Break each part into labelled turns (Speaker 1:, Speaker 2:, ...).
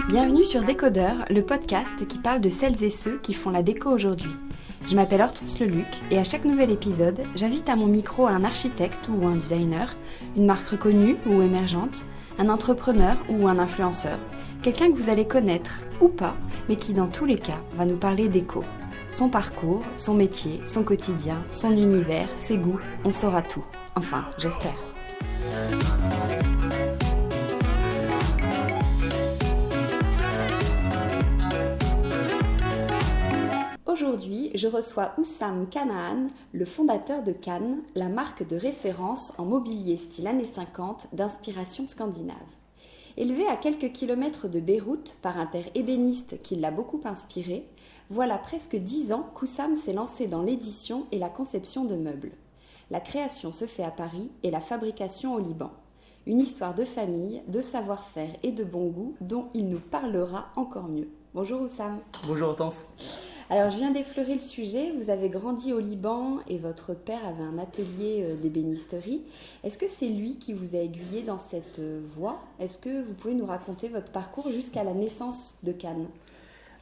Speaker 1: Bienvenue sur Décodeur, le podcast qui parle de celles et ceux qui font la déco aujourd'hui. Je m'appelle Hortense Leluc et à chaque nouvel épisode, j'invite à mon micro un architecte ou un designer, une marque reconnue ou émergente, un entrepreneur ou un influenceur, quelqu'un que vous allez connaître ou pas, mais qui dans tous les cas va nous parler déco. Son parcours, son métier, son quotidien, son univers, ses goûts, on saura tout. Enfin, j'espère. Aujourd'hui, je reçois Oussam Kanaan, le fondateur de Kan, la marque de référence en mobilier style années 50 d'inspiration scandinave. Élevé à quelques kilomètres de Beyrouth par un père ébéniste qui l'a beaucoup inspiré, voilà presque 10 ans qu'Oussam s'est lancé dans l'édition et la conception de meubles. La création se fait à Paris et la fabrication au Liban. Une histoire de famille, de savoir-faire et de bon goût dont il nous parlera encore mieux. Bonjour Oussam.
Speaker 2: Bonjour Hortense.
Speaker 1: Alors je viens d'effleurer le sujet, vous avez grandi au Liban et votre père avait un atelier d'ébénisterie. Est-ce que c'est lui qui vous a aiguillé dans cette voie ? Est-ce que vous pouvez nous raconter votre parcours jusqu'à la naissance de Kan ?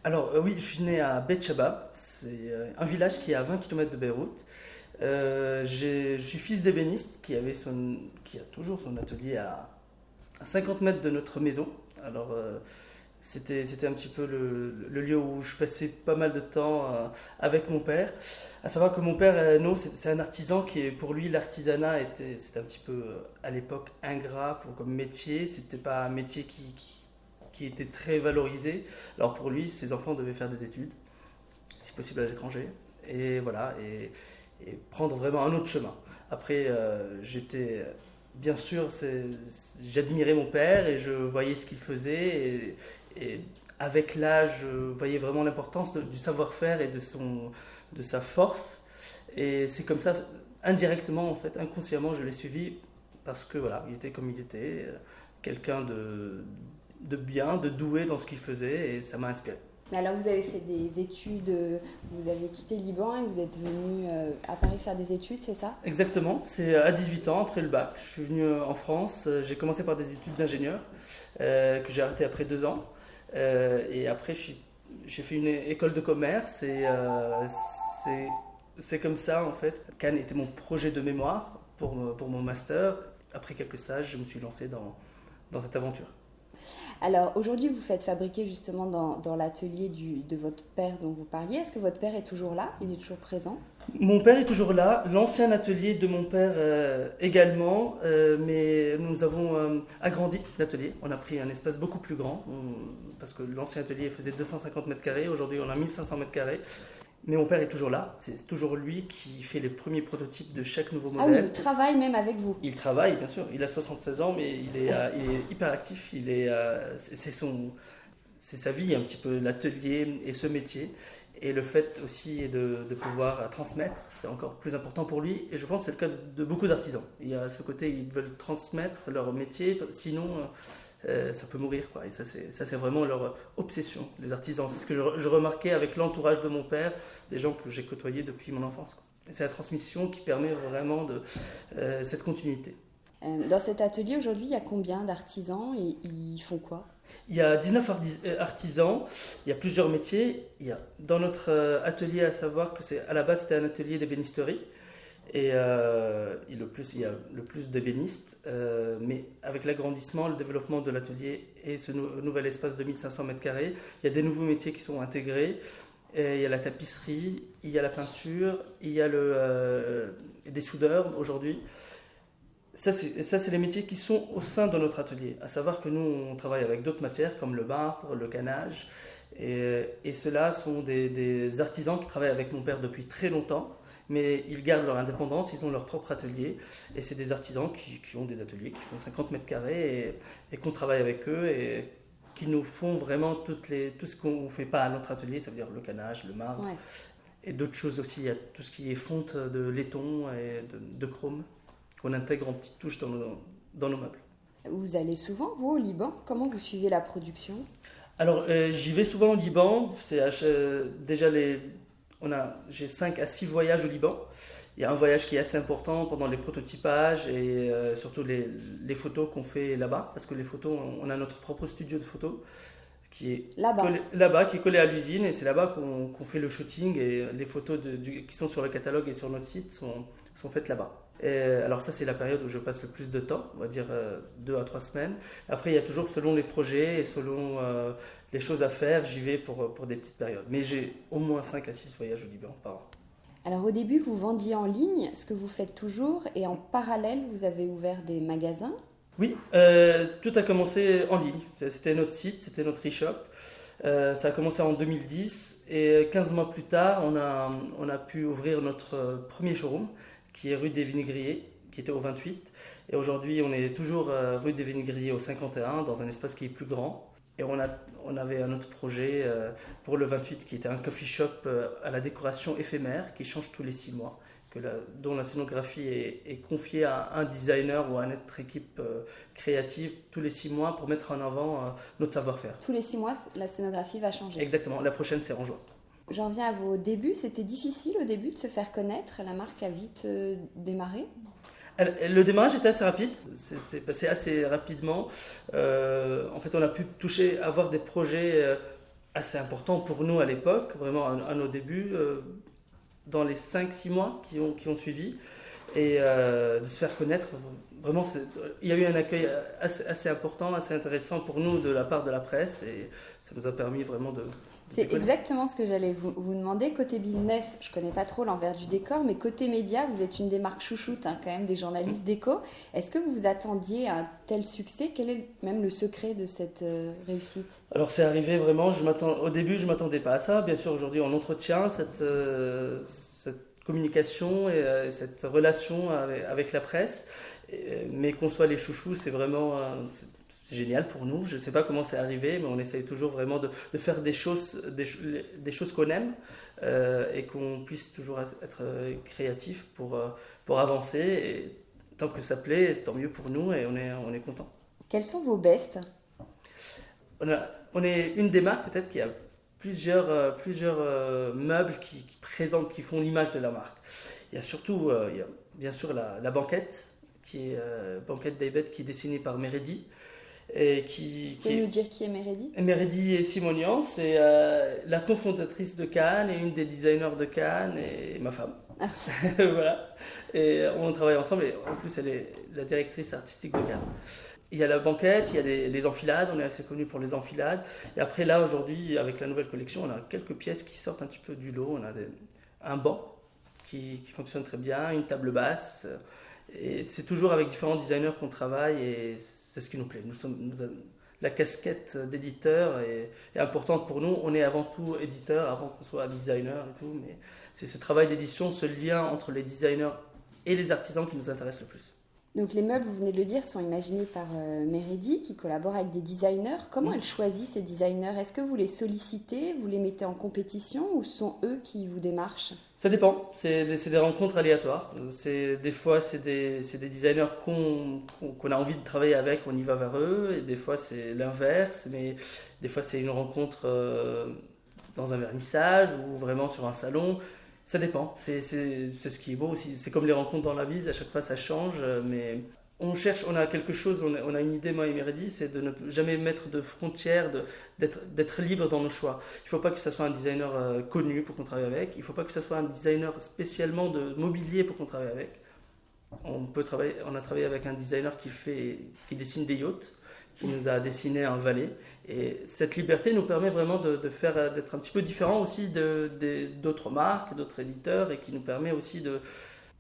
Speaker 2: Alors oui, je suis né à Beit Shabab, c'est un village qui est à 20 km de Beyrouth. Je suis fils d'ébéniste qui a toujours son atelier à 50 mètres de notre maison. Alors c'était un petit peu le lieu où je passais pas mal de temps avec mon père. À savoir que mon père, non, c'est un artisan pour lui, l'artisanat c'était un petit peu à l'époque ingrat comme métier. C'était pas un métier qui était très valorisé. Alors pour lui, ses enfants devaient faire des études, si possible à l'étranger, et voilà, et prendre vraiment un autre chemin. Après, bien sûr, j'admirais mon père et je voyais ce qu'il faisait, et avec l'âge, je voyais vraiment l'importance du savoir-faire et de sa force. Et c'est comme ça, indirectement, en fait, inconsciemment, je l'ai suivi parce que voilà, il était comme il était, quelqu'un de bien, de doué dans ce qu'il faisait, et ça m'a inspiré.
Speaker 1: Mais alors vous avez fait des études, vous avez quitté le Liban et vous êtes venu à Paris faire des études, c'est ça ?
Speaker 2: Exactement, c'est à 18 ans, après le bac. Je suis venu en France, j'ai commencé par des études d'ingénieur, que j'ai arrêté après 2 ans. Et après j'ai fait une école de commerce, et c'est comme ça en fait. Kan était mon projet de mémoire pour mon master. Après quelques stages, je me suis lancé dans cette aventure.
Speaker 1: Alors aujourd'hui, vous faites fabriquer justement dans l'atelier de votre père dont vous parliez. Est-ce que votre père est toujours là ? Il est toujours présent ?
Speaker 2: Mon père est toujours là, l'ancien atelier de mon père également, mais nous avons agrandi l'atelier. On a pris un espace beaucoup plus grand, parce que l'ancien atelier faisait 250 mètres carrés, aujourd'hui on a 1500 mètres carrés. Mais mon père est toujours là, c'est toujours lui qui fait les premiers prototypes de chaque nouveau modèle.
Speaker 1: Ah oui, il travaille même avec vous.
Speaker 2: Il travaille, bien sûr, il a 76 ans, mais il est hyper actif, c'est sa vie un petit peu, l'atelier et ce métier. Et le fait aussi de pouvoir transmettre, c'est encore plus important pour lui. Et je pense que c'est le cas de beaucoup d'artisans. Il y a ce côté, ils veulent transmettre leur métier, sinon ça peut mourir, quoi. Et ça c'est vraiment leur obsession, les artisans. C'est ce que je remarquais avec l'entourage de mon père, des gens que j'ai côtoyés depuis mon enfance, quoi. Et c'est la transmission qui permet vraiment cette continuité.
Speaker 1: Dans cet atelier aujourd'hui, il y a combien d'artisans et ils font quoi ?
Speaker 2: Il y a 19 artisans, il y a plusieurs métiers. Dans notre atelier, à savoir que à la base c'était un atelier d'ébénisterie, et il y a le plus d'ébénistes, mais avec l'agrandissement, le développement de l'atelier et ce nouvel espace de 1500 m², il y a des nouveaux métiers qui sont intégrés. Et il y a la tapisserie, il y a la peinture, il y a des soudeurs aujourd'hui. Ça, c'est les métiers qui sont au sein de notre atelier. À savoir que nous, on travaille avec d'autres matières comme le marbre, le canage. Et ceux-là sont des artisans qui travaillent avec mon père depuis très longtemps. Mais ils gardent leur indépendance, ils ont leur propre atelier. Et c'est des artisans qui ont des ateliers qui font 50 m² et qu'on travaille avec eux et qui nous font vraiment tout ce qu'on ne fait pas à notre atelier. Ça veut dire le canage, le marbre, ouais. Et d'autres choses aussi. Il y a tout ce qui est fonte de laiton et de chrome qu'on intègre en petites touches dans nos meubles.
Speaker 1: Vous allez souvent, vous, au Liban ? Comment vous suivez la production ?
Speaker 2: Alors, j'y vais souvent au Liban. Déjà, j'ai 5 à 6 voyages au Liban. Il y a un voyage qui est assez important pendant les prototypages et surtout les photos qu'on fait là-bas, parce que les photos, on a notre propre studio de photos qui est là-bas, qui est collé à l'usine, et c'est là-bas qu'on fait le shooting, et les photos qui sont sur le catalogue et sur notre site sont faites là-bas. Et alors ça, c'est la période où je passe le plus de temps, on va dire 2 à 3 semaines. Après, il y a toujours, selon les projets et selon les choses à faire, j'y vais pour des petites périodes. Mais j'ai au moins 5 à 6 voyages au Liban par an.
Speaker 1: Alors au début, vous vendiez en ligne, ce que vous faites toujours, et en parallèle, vous avez ouvert des magasins.
Speaker 2: Oui, tout a commencé en ligne. C'était notre site, c'était notre e-shop. Ça a commencé en 2010 et 15 mois plus tard, on a pu ouvrir notre premier showroom qui est rue des Vinaigriers, qui était au 28. Et aujourd'hui, on est toujours rue des Vinaigriers au 51, dans un espace qui est plus grand. Et on avait un autre projet pour le 28 qui était un coffee shop à la décoration éphémère qui change tous les 6 mois. Dont la scénographie est confiée à un designer ou à notre équipe créative tous les 6 mois pour mettre en avant notre savoir-faire.
Speaker 1: Tous les 6 mois, la scénographie va changer.
Speaker 2: Exactement, la prochaine c'est en juin.
Speaker 1: J'en viens à vos débuts. C'était difficile au début de se faire connaître. La marque a vite démarré.
Speaker 2: Le démarrage était assez rapide, c'est passé assez rapidement. En fait, on a pu avoir des projets assez importants pour nous à l'époque, vraiment à nos débuts. Dans les 5-6 mois qui ont suivi, et de se faire connaître, vraiment, il y a eu un accueil assez important, assez intéressant pour nous de la part de la presse, et ça nous a permis vraiment de...
Speaker 1: C'est exactement ce que j'allais vous demander. Côté business, je ne connais pas trop l'envers du décor, mais côté média, vous êtes une des marques chouchoutes, quand même, des journalistes d'éco. Est-ce que vous vous attendiez à un tel succès? Quel est même le secret de cette réussite?
Speaker 2: Alors c'est arrivé vraiment, au début je ne m'attendais pas à ça. Bien sûr, aujourd'hui on entretient cette communication et cette relation avec la presse, mais qu'on soit les chouchous, c'est vraiment... c'est génial pour nous. Je ne sais pas comment c'est arrivé, mais on essaye toujours vraiment de faire des choses qu'on aime et qu'on puisse toujours être créatif pour avancer. Et tant que ça plaît, tant mieux pour nous, et on est content.
Speaker 1: Quels sont vos bests?
Speaker 2: On est une des marques peut-être qui a plusieurs meubles qui font l'image de la marque. Il y a surtout, bien sûr la banquette, qui est banquette d'Aibet, qui est dessinée par Meredi.
Speaker 1: Vous pouvez nous dire qui est Meredi?
Speaker 2: Meredi et Simonian, c'est la cofondatrice de Cannes et une des designers de Cannes, et ma femme. Voilà. Et on travaille ensemble, et en plus elle est la directrice artistique de Cannes. Il y a la banquette, il y a les enfilades, on est assez connu pour les enfilades. Et après là, aujourd'hui, avec la nouvelle collection, on a quelques pièces qui sortent un petit peu du lot. On a un banc qui fonctionne très bien, une table basse. Et c'est toujours avec différents designers qu'on travaille, et c'est ce qui nous plaît. La casquette d'éditeur est importante pour nous. On est avant tout éditeur, avant qu'on soit designer et tout. Mais c'est ce travail d'édition, ce lien entre les designers et les artisans qui nous intéresse le plus.
Speaker 1: Donc les meubles, vous venez de le dire, sont imaginés par Meredi, qui collabore avec des designers. Comment elle choisit ces designers? Est-ce que vous les sollicitez, vous les mettez en compétition, ou ce sont eux qui vous démarchent?
Speaker 2: Ça dépend, c'est des rencontres aléatoires. Des fois, c'est des designers qu'on a envie de travailler avec, on y va vers eux, et des fois c'est l'inverse, mais des fois c'est une rencontre dans un vernissage ou vraiment sur un salon. Ça dépend, c'est ce qui est beau aussi. C'est comme les rencontres dans la vie, à chaque fois ça change, mais on cherche, on a quelque chose, on a une idée, moi et Meredi, c'est de ne jamais mettre de frontières, d'être libre dans nos choix. Il ne faut pas que ce soit un designer connu pour qu'on travaille avec, il ne faut pas que ce soit un designer spécialement de mobilier pour qu'on travaille avec. On a travaillé avec un designer qui dessine des yachts, qui nous a dessiné un valet. Et cette liberté nous permet vraiment d'être un petit peu différent aussi d'autres marques, d'autres éditeurs, et qui nous permet aussi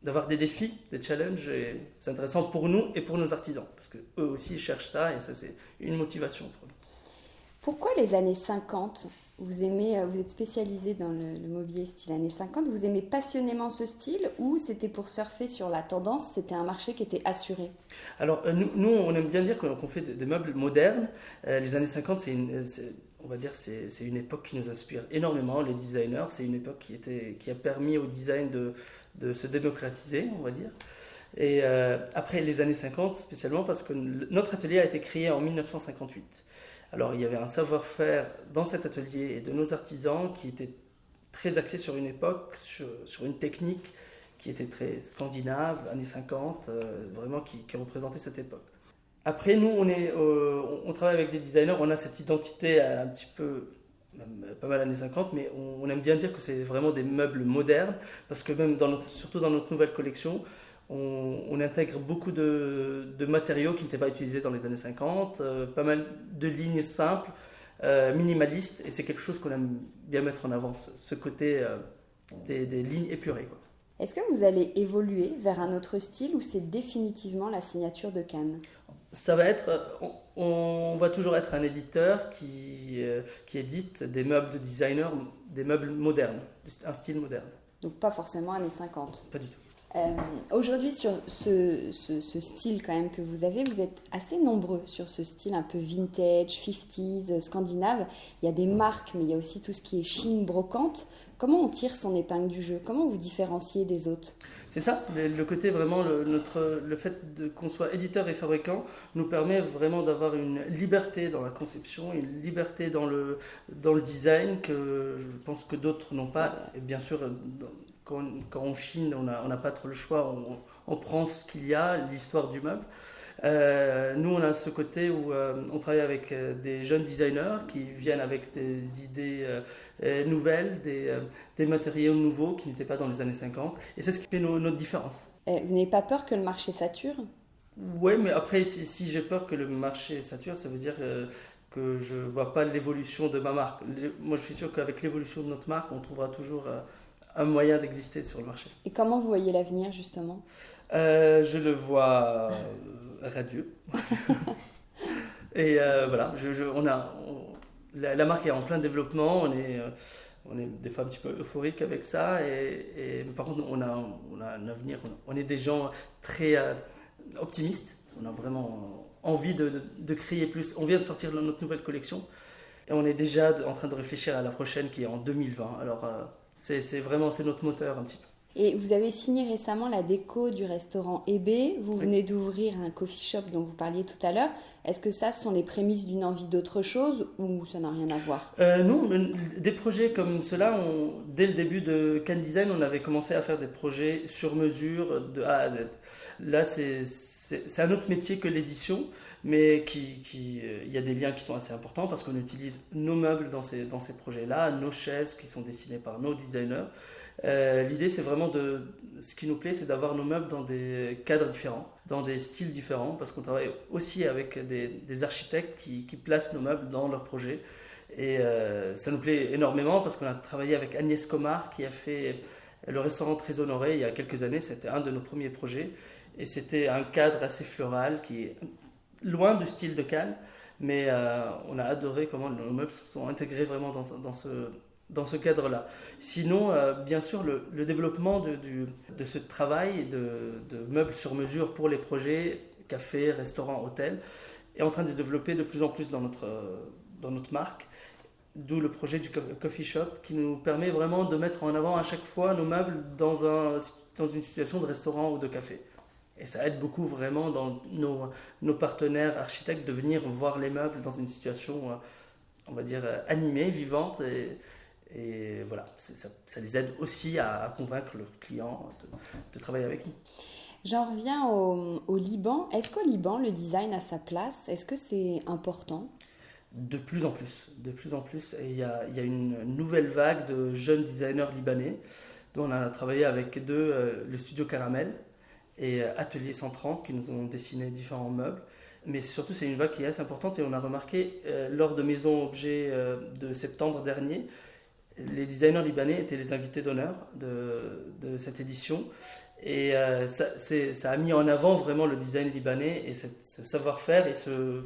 Speaker 2: d'avoir des défis, des challenges. Et c'est intéressant pour nous et pour nos artisans, parce qu'eux aussi cherchent ça, et ça c'est une motivation pour nous.
Speaker 1: Pourquoi les années 50 ? Vous êtes spécialisé dans le mobilier style années 50, vous aimez passionnément ce style, ou c'était pour surfer sur la tendance, c'était un marché qui était assuré?
Speaker 2: Alors nous on aime bien dire qu'on fait des meubles modernes. Les années 50 on va dire c'est une époque qui nous inspire énormément, les designers. C'est une époque qui a permis au design de se démocratiser, on va dire. Et après les années 50 spécialement, parce que notre atelier a été créé en 1958. Alors, il y avait un savoir-faire dans cet atelier et de nos artisans qui était très axé sur une époque, sur une technique qui était très scandinave, années 50, vraiment qui représentait cette époque. Après, nous, on travaille avec des designers, on a cette identité un petit peu, même pas mal années 50, mais on aime bien dire que c'est vraiment des meubles modernes, parce que même surtout dans notre nouvelle collection, on intègre beaucoup de matériaux qui n'étaient pas utilisés dans les années 50, pas mal de lignes simples, minimalistes, et c'est quelque chose qu'on aime bien mettre en avant, ce côté des lignes épurées, quoi.
Speaker 1: Est-ce que vous allez évoluer vers un autre style ou c'est définitivement la signature de Cannes?
Speaker 2: Ça va être, on va toujours être un éditeur qui édite des meubles de designer, des meubles modernes, un style moderne.
Speaker 1: Donc pas forcément années 50.
Speaker 2: Pas du tout.
Speaker 1: Aujourd'hui, sur ce style quand même que vous avez, vous êtes assez nombreux sur ce style un peu vintage, 50s, scandinave. Il y a des marques, mais il y a aussi tout ce qui est Chine, brocante. Comment on tire son épingle du jeu? Comment vous différenciez des autres?
Speaker 2: C'est ça, le côté vraiment, le fait qu'on soit éditeur et fabricant nous permet vraiment d'avoir une liberté dans la conception, une liberté dans le design que je pense que d'autres n'ont pas. Et bien sûr, quand on chine, on n'a pas trop le choix, on prend ce qu'il y a, l'histoire du meuble. Nous, on a ce côté où on travaille avec des jeunes designers qui viennent avec des idées nouvelles, des matériaux nouveaux qui n'étaient pas dans les années 50. Et c'est ce qui fait notre différence.
Speaker 1: Vous n'avez pas peur que le marché sature?
Speaker 2: Oui, mais après, si j'ai peur que le marché sature, ça veut dire que je ne vois pas l'évolution de ma marque. Moi, je suis sûr qu'avec l'évolution de notre marque, on trouvera toujours un moyen d'exister sur le marché.
Speaker 1: Et comment vous voyez l'avenir, justement?
Speaker 2: Je le vois radieux. Et voilà, la marque est en plein développement, on est des fois un petit peu euphorique avec ça, et par contre on a un avenir, on est des gens très optimistes, on a vraiment envie de créer plus. On vient de sortir notre nouvelle collection, et on est déjà en train de réfléchir à la prochaine qui est en 2020, alors c'est vraiment notre moteur un petit peu.
Speaker 1: Et vous avez signé récemment la déco du restaurant Ebe. Vous venez d'ouvrir un coffee shop dont vous parliez tout à l'heure. Est-ce que ça, ce sont les prémices d'une envie d'autre chose ou ça n'a rien à voir?
Speaker 2: Non, des projets comme cela, dès le début de Cannes Design, on avait commencé à faire des projets sur mesure de A à Z. Là, c'est un autre métier que l'édition, mais il y a des liens qui sont assez importants parce qu'on utilise nos meubles dans ces projets-là, nos chaises qui sont dessinées par nos designers. L'idée, c'est vraiment ce qui nous plaît, c'est d'avoir nos meubles dans des cadres différents, dans des styles différents, parce qu'on travaille aussi avec des architectes qui placent nos meubles dans leurs projets. Et ça nous plaît énormément parce qu'on a travaillé avec Agnès Comard qui a fait le restaurant Très Honoré il y a quelques années. C'était un de nos premiers projets. Et c'était un cadre assez floral qui est loin du style de Cannes, mais on a adoré comment nos meubles se sont intégrés vraiment dans ce cadre-là. Sinon, bien sûr, le développement de ce travail de meubles sur mesure pour les projets, cafés, restaurants, hôtels, est en train de se développer de plus en plus dans notre marque, d'où le projet du coffee shop qui nous permet vraiment de mettre en avant à chaque fois nos meubles dans une situation de restaurant ou de café. Et ça aide beaucoup vraiment dans nos partenaires architectes de venir voir les meubles dans une situation, on va dire, animée, vivante. Et voilà, ça les aide aussi à convaincre leurs clients de travailler avec nous.
Speaker 1: J'en reviens au Liban. Est-ce qu'au Liban, le design a sa place? Est-ce que c'est important?
Speaker 2: De plus en plus. Et il y a une nouvelle vague de jeunes designers libanais dont on a travaillé avec le studio Caramel et Atelier 130 qui nous ont dessiné différents meubles. Mais surtout, c'est une vague qui est assez importante et on a remarqué lors de Maison Objet de septembre dernier, les designers libanais étaient les invités d'honneur de cette édition. Et ça a mis en avant vraiment le design libanais et ce savoir-faire et on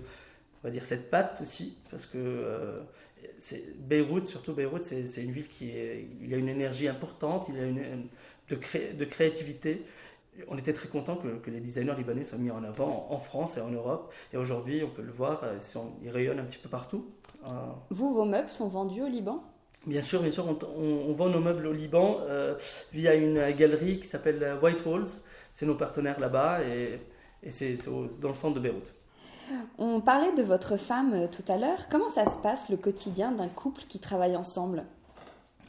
Speaker 2: va dire cette patte aussi. Parce que surtout Beyrouth, c'est une ville il y a une énergie importante, il y a de créativité. On était très contents que les designers libanais soient mis en avant en France et en Europe. Et aujourd'hui, on peut le voir, ils rayonnent un petit peu partout.
Speaker 1: Vos meubles sont vendus au Liban ?
Speaker 2: Bien sûr, on vend nos meubles au Liban via une galerie qui s'appelle White Walls. C'est nos partenaires là-bas et c'est dans le centre de Beyrouth.
Speaker 1: On parlait de votre femme tout à l'heure. Comment ça se passe le quotidien d'un couple qui travaille ensemble ?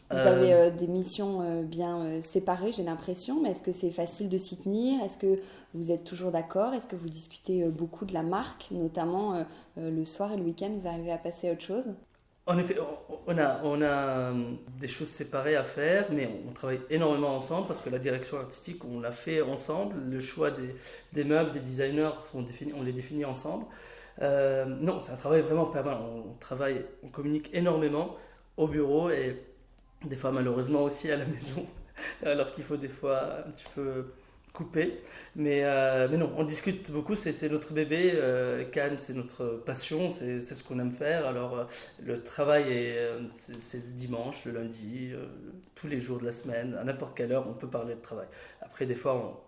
Speaker 1: Vous avez des missions bien séparées, j'ai l'impression, mais est-ce que c'est facile de s'y tenir? Est-ce que vous êtes toujours d'accord? Est-ce que vous discutez beaucoup de la marque, notamment le soir et le week-end, vous arrivez à passer à autre chose?
Speaker 2: En effet, on a des choses séparées à faire, mais on travaille énormément ensemble parce que la direction artistique, on l'a fait ensemble. Le choix des meubles, des designers, on les définit ensemble. Non, c'est un travail vraiment permanent. On communique énormément au bureau et des fois malheureusement aussi à la maison, alors qu'il faut des fois un petit peu couper. Mais non, on discute beaucoup, c'est notre bébé. Cannes, c'est notre passion, c'est ce qu'on aime faire. Alors le travail, c'est le dimanche, le lundi, tous les jours de la semaine, à n'importe quelle heure, on peut parler de travail. Après, des fois,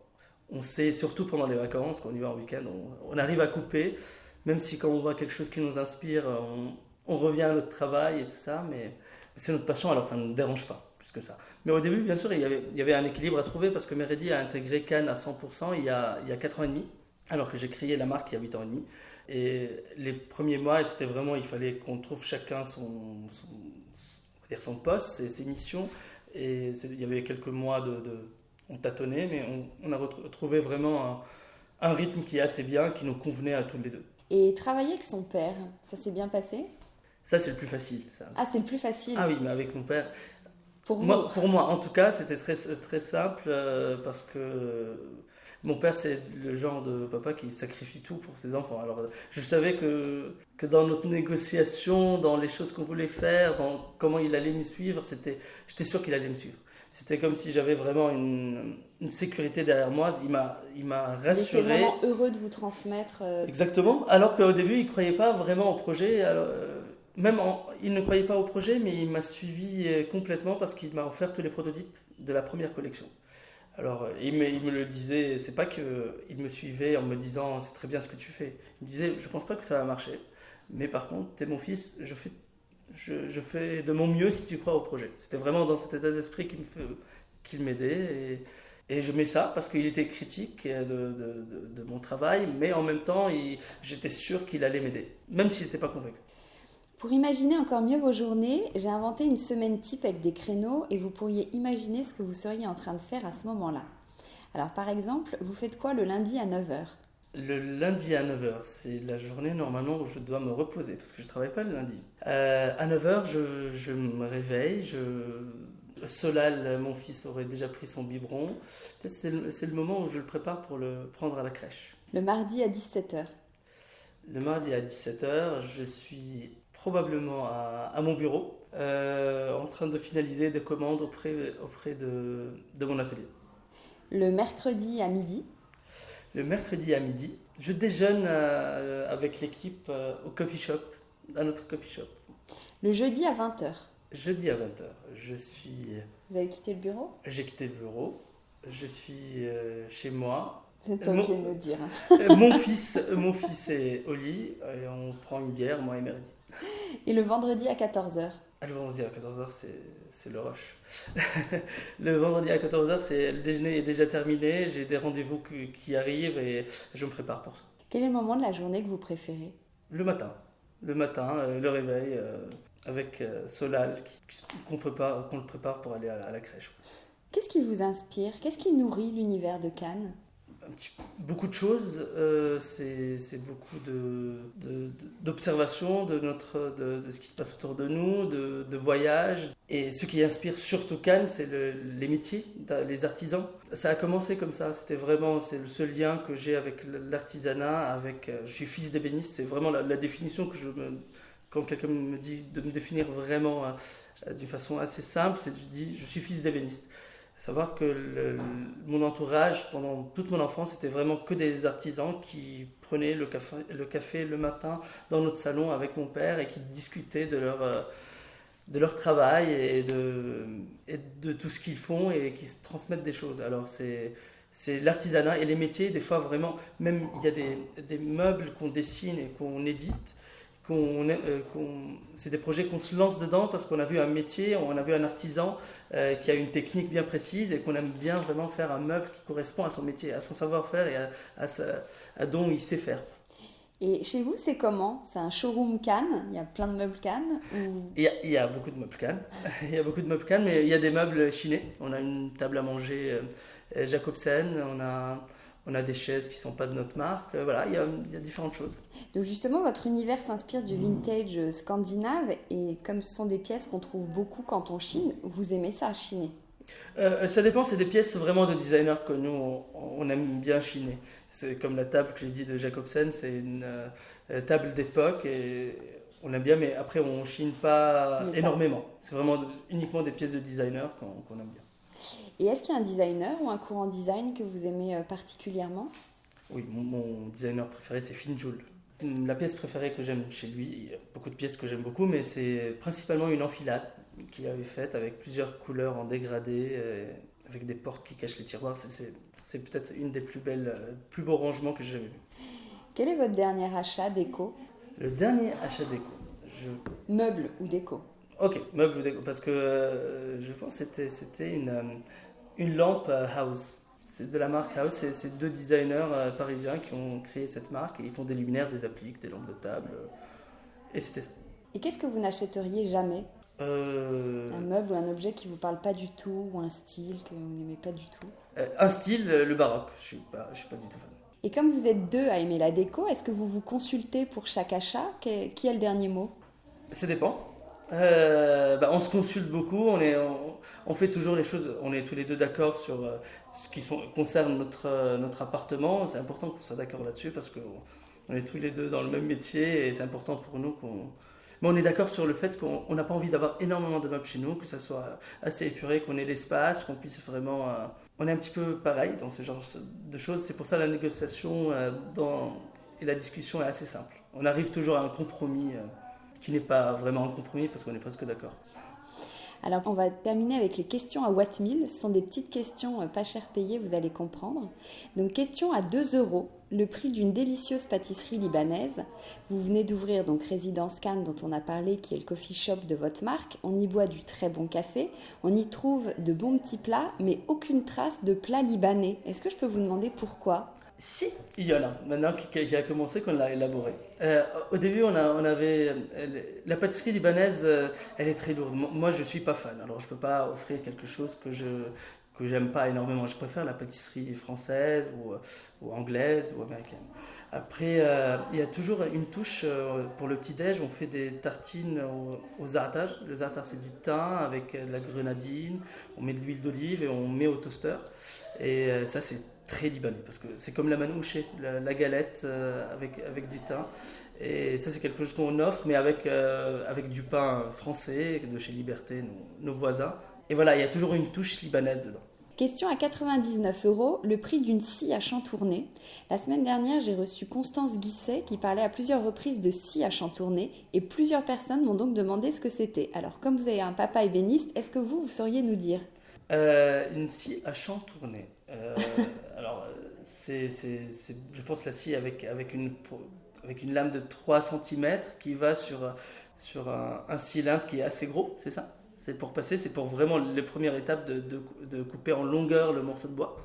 Speaker 2: on sait, surtout pendant les vacances, quand on y va en week-end, on arrive à couper, même si quand on voit quelque chose qui nous inspire, on revient à notre travail et tout ça, mais c'est notre passion, alors ça ne nous dérange pas plus que ça. Mais au début, bien sûr, il y avait un équilibre à trouver parce que Meredi a intégré Cannes à 100% il y a 4 ans et demi, alors que j'ai créé la marque il y a 8 ans et demi. Et les premiers mois, c'était vraiment, il fallait qu'on trouve chacun on va dire son poste, ses missions. Et il y avait quelques mois on tâtonnait, mais on a retrouvé vraiment un rythme qui est assez bien, qui nous convenait à tous les deux.
Speaker 1: Et travailler avec son père, ça s'est bien passé?
Speaker 2: Ça, c'est le plus facile. Ça.
Speaker 1: Ah, c'est le plus facile.
Speaker 2: Ah oui, mais avec mon père.
Speaker 1: Pour vous?
Speaker 2: Pour moi, en tout cas, c'était très, très simple parce que mon père, c'est le genre de papa qui sacrifie tout pour ses enfants. Alors, je savais que dans notre négociation, dans les choses qu'on voulait faire, dans comment il allait me suivre, j'étais sûr qu'il allait me suivre. C'était comme si j'avais vraiment une sécurité derrière moi. Il m'a rassuré.
Speaker 1: Il était vraiment heureux de vous transmettre.
Speaker 2: Exactement. Alors qu'au début, il ne croyait pas vraiment au projet. Alors, il ne croyait pas au projet, mais il m'a suivi complètement parce qu'il m'a offert tous les prototypes de la première collection. Alors, il me le disait, c'est pas qu'il me suivait en me disant c'est très bien ce que tu fais. Il me disait je pense pas que ça va marcher, mais par contre, t'es mon fils, je fais de mon mieux si tu crois au projet. C'était vraiment dans cet état d'esprit qu'il m'aidait et je mets ça parce qu'il était critique de mon travail, mais en même temps, j'étais sûr qu'il allait m'aider, même s'il n'était pas convaincu.
Speaker 1: Pour imaginer encore mieux vos journées, j'ai inventé une semaine type avec des créneaux et vous pourriez imaginer ce que vous seriez en train de faire à ce moment-là. Alors par exemple, vous faites quoi le lundi à 9h?
Speaker 2: Le lundi à 9h, c'est la journée normalement où je dois me reposer parce que je ne travaille pas le lundi. À 9h, je me réveille, Solal, mon fils, aurait déjà pris son biberon. Peut-être c'est le moment où je le prépare pour le prendre à la crèche.
Speaker 1: Le mardi à 17h.
Speaker 2: Le mardi à 17h, je suis probablement à mon bureau, en train de finaliser des commandes auprès de mon atelier.
Speaker 1: Le mercredi à midi.
Speaker 2: Le mercredi à midi, je déjeune avec l'équipe au coffee shop, à notre coffee shop.
Speaker 1: Le jeudi à 20h.
Speaker 2: Jeudi à 20h,
Speaker 1: Vous avez quitté le bureau?
Speaker 2: J'ai quitté le bureau, je suis chez moi.
Speaker 1: Vous n'êtes pas obligé de me le dire.
Speaker 2: Mon fils est au lit et on prend une bière, moi et Meredi.
Speaker 1: Et le vendredi à 14h.
Speaker 2: Le vendredi à 14h, c'est le rush. Le vendredi à 14h, le déjeuner est déjà terminé, j'ai des rendez-vous qui arrivent et je me prépare pour ça.
Speaker 1: Quel est le moment de la journée que vous préférez?
Speaker 2: Le matin, le réveil avec Solal qu'on le prépare pour aller à la crèche.
Speaker 1: Qu'est-ce qui vous inspire? Qu'est-ce qui nourrit l'univers de Cannes?
Speaker 2: Beaucoup de choses, c'est beaucoup d'observation de ce qui se passe autour de nous, de voyages. Et ce qui inspire surtout Cannes, c'est les métiers, les artisans. Ça a commencé comme ça, c'est le seul lien que j'ai avec l'artisanat, je suis fils d'ébéniste, c'est vraiment la définition quand quelqu'un me dit de me définir vraiment d'une façon assez simple, je dis je suis fils d'ébéniste. Savoir que mon entourage, pendant toute mon enfance, c'était vraiment que des artisans qui prenaient le café le matin dans notre salon avec mon père et qui discutaient de leur travail et de tout ce qu'ils font et qui se transmettent des choses. Alors c'est l'artisanat et les métiers, des fois vraiment, même il y a des meubles qu'on dessine et qu'on édite, c'est des projets qu'on se lance dedans parce qu'on a vu un métier, on a vu un artisan qui a une technique bien précise et qu'on aime bien vraiment faire un meuble qui correspond à son métier, à son savoir-faire et à dont il sait faire.
Speaker 1: Et chez vous, c'est comment? C'est un showroom Cannes? Il y a plein de meubles Cannes ou...
Speaker 2: Il y a beaucoup de meubles Cannes. Il y a beaucoup de meubles Cannes, mais il y a des meubles chinés. On a une table à manger Jacobsen, on a des chaises qui ne sont pas de notre marque. Voilà, il y a différentes choses.
Speaker 1: Donc justement, votre univers s'inspire du vintage scandinave et comme ce sont des pièces qu'on trouve beaucoup quand on chine, vous aimez ça, chiner?
Speaker 2: Ça dépend, c'est des pièces vraiment de designers que nous, on aime bien chiner. C'est comme la table que j'ai dit de Jacobsen, c'est une table d'époque et on aime bien, mais après on chine pas énormément. C'est vraiment uniquement des pièces de designer qu'on aime bien.
Speaker 1: Et est-ce qu'il y a un designer ou un courant design que vous aimez particulièrement?
Speaker 2: Oui, mon designer préféré c'est Finn Juhl. La pièce préférée que j'aime chez lui, il y a beaucoup de pièces que j'aime beaucoup, mais c'est principalement une enfilade qu'il avait faite avec plusieurs couleurs en dégradé, avec des portes qui cachent les tiroirs. C'est peut-être une des plus beaux rangements que j'ai jamais vu.
Speaker 1: Quel est votre dernier achat déco?
Speaker 2: Le dernier achat déco.
Speaker 1: Meuble ou déco?
Speaker 2: Ok, meuble ou déco, parce que je pense que c'était une lampe House. C'est de la marque House, c'est deux designers parisiens qui ont créé cette marque et ils font des luminaires, des appliques, des lampes de table. Et c'était ça.
Speaker 1: Et qu'est-ce que vous n'achèteriez jamais? Un meuble ou un objet qui ne vous parle pas du tout, ou un style que vous n'aimez pas du tout?
Speaker 2: Un style, le baroque, je suis pas du tout fan.
Speaker 1: Et comme vous êtes deux à aimer la déco, est-ce que vous vous consultez pour chaque achat? Qui a le dernier mot?
Speaker 2: Ça dépend. On se consulte beaucoup, on fait toujours les choses, on est tous les deux d'accord sur ce qui concerne notre appartement. C'est important qu'on soit d'accord là-dessus parce qu'on est tous les deux dans le même métier et c'est important pour nous Mais on est d'accord sur le fait qu'on n'a pas envie d'avoir énormément de meubles chez nous, que ça soit assez épuré, qu'on ait l'espace, qu'on puisse vraiment... On est un petit peu pareil dans ce genre de choses. C'est pour ça la négociation et la discussion est assez simple. On arrive toujours à un compromis qui n'est pas vraiment un compromis parce qu'on est presque d'accord.
Speaker 1: Alors, on va terminer avec les questions à Watt 1000. Ce sont des petites questions pas cher payées, vous allez comprendre. Donc, question à 2 €, le prix d'une délicieuse pâtisserie libanaise. Vous venez d'ouvrir donc Résidence Cannes, dont on a parlé, qui est le coffee shop de votre marque. On y boit du très bon café. On y trouve de bons petits plats, mais aucune trace de plats libanais. Est-ce que je peux vous demander pourquoi ?
Speaker 2: Si, il y en a. Maintenant qu'il a commencé, qu'on l'a élaboré. Au début, on avait... La pâtisserie libanaise, elle est très lourde. Moi, je ne suis pas fan. Alors, je ne peux pas offrir quelque chose que j'aime pas énormément. Je préfère la pâtisserie française ou anglaise ou américaine. Après, il y a toujours une touche pour le petit-déj. On fait des tartines au za'atar. Le za'atar, c'est du thym avec de la grenadine. On met de l'huile d'olive et on met au toaster. Et ça, c'est très libanais parce que c'est comme la manouche, la galette avec du thym. Et ça, c'est quelque chose qu'on offre, mais avec du pain français de chez Liberté, nos voisins. Et voilà, il y a toujours une touche libanaise dedans.
Speaker 1: Question à 99 €, le prix d'une scie à chantourner. La semaine dernière, j'ai reçu Constance Guisset qui parlait à plusieurs reprises de scie à chantourner et plusieurs personnes m'ont donc demandé ce que c'était. Alors, comme vous avez un papa ébéniste, est-ce que vous sauriez nous dire ?
Speaker 2: Une scie à chantourner. Alors, je pense la scie avec une lame de 3 cm qui va sur un cylindre qui est assez gros, c'est ça ? C'est pour vraiment les premières étapes de couper en longueur le morceau de bois.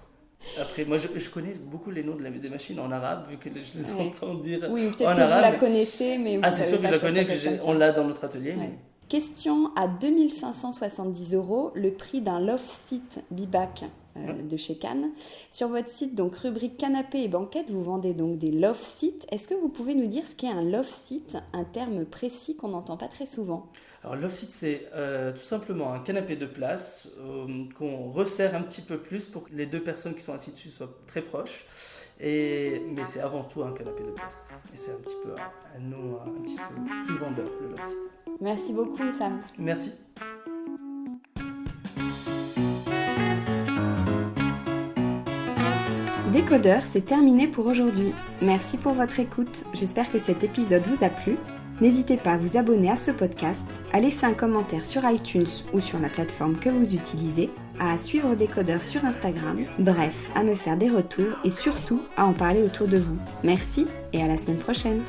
Speaker 2: Après, moi, je connais beaucoup les noms des machines en arabe, vu que je les entends dire en arabe.
Speaker 1: Oui, peut-être que vous la connaissez, mais vous savez pas.
Speaker 2: C'est sûr que je la connais, on l'a dans notre atelier.
Speaker 1: Ouais. Mais... Question à 2570 €, le prix d'un loft seat Bibac de chez Cannes. Sur votre site, donc rubrique canapé et banquette, vous vendez donc des loft seats. Est-ce que vous pouvez nous dire ce qu'est un loft seat, un terme précis qu'on n'entend pas très souvent ?
Speaker 2: Alors loft seat, c'est tout simplement un canapé de place qu'on resserre un petit peu plus pour que les deux personnes qui sont assises dessus soient très proches. Mais c'est avant tout un canapé de place. Et c'est un petit peu un nom un petit peu plus vendeur, le loft seat.
Speaker 1: Merci beaucoup, Sam.
Speaker 2: Merci.
Speaker 1: Décodeur, c'est terminé pour aujourd'hui. Merci pour votre écoute. J'espère que cet épisode vous a plu. N'hésitez pas à vous abonner à ce podcast, à laisser un commentaire sur iTunes ou sur la plateforme que vous utilisez, à suivre Décodeur sur Instagram, bref, à me faire des retours et surtout à en parler autour de vous. Merci et à la semaine prochaine.